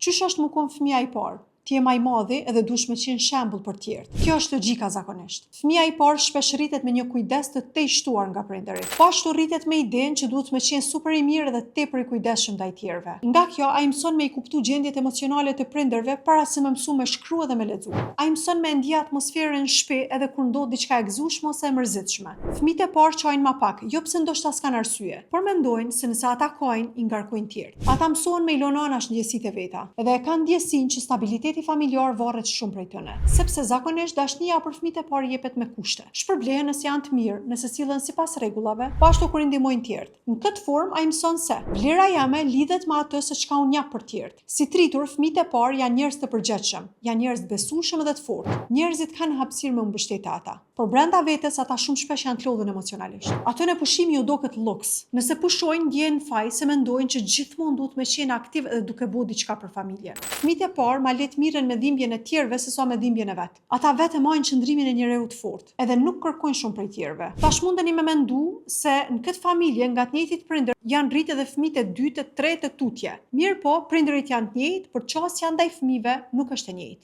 Qysh është më kon fëmia I parë? Ti je më I madhi edhe dush me qenë shembull për tjerët. Kjo është logjika zakonisht. Fëmia I parë shpesh rritet me një kujdes të tejshtuar nga prindërit. Po ashtu rritet me idenë që duhet me qenë super I mirë dhe tepër I kujdesshëm ndaj tjerëve. Nga kjo ai mëson me I kuptu gjendjet emocionale të prindërve para se më mësu me shkruar dhe me lexuar. Ai mëson me ndje atmosferën në shtëpi edhe kur ndodh diçka e gëzueshme ose e mërzitshme. Fëmijët e parë çojnë më pak, jo pse ndoshta s'kan arsye, por mendojnë se nëse ata kojnë I ngarkojnë tjerët. Ata mësohen me I lënë anash ndjesitë e veta, edhe e kanë ndjesinë që stabiliteti familjar varet shumë prej tyre, sepse zakonisht dashnia për fëmijët e parë jepet me kushte. Shpërblehen nëse janë të mirë, nëse sillen sipas rregullave, po ashtu kur I ndihmojnë tjerët. Në këtë formë ai mëson se vlera jame lidhet me atë se çka unë jap për tjerët. Si tritur, fëmijët e parë janë njerëz të përgjithshëm, janë njerëz të besueshëm dhe të fortë. Njerëzit kanë hapësirë me u mbështetë ata. Por brenda vetes ata shumë shpesh janë të lodhur emocionalisht. Ato në pushimi ju doket luks. Nëse pushojnë ndjehen faj se mendojnë që gjithmonë duhet me qenë aktiv edhe duke bërë diçka për familje. Fëmijët e parë ma le të mirën me dhimbjen e tjerëve sesa me dhimbjen e vet. Ata vetë marrin qëndrimin e njeriu të fortë, edhe nuk kërkojnë shumë prej tjerëve. Tash mundeni me mendu se në këtë familje nga të njëjtit prindër janë rritë edhe fëmijët e dytë, të tretë, të tutje. Mirë po, prindërit janë të njëjtë, por çësia ndaj fëmijëve nuk është e njëjtë.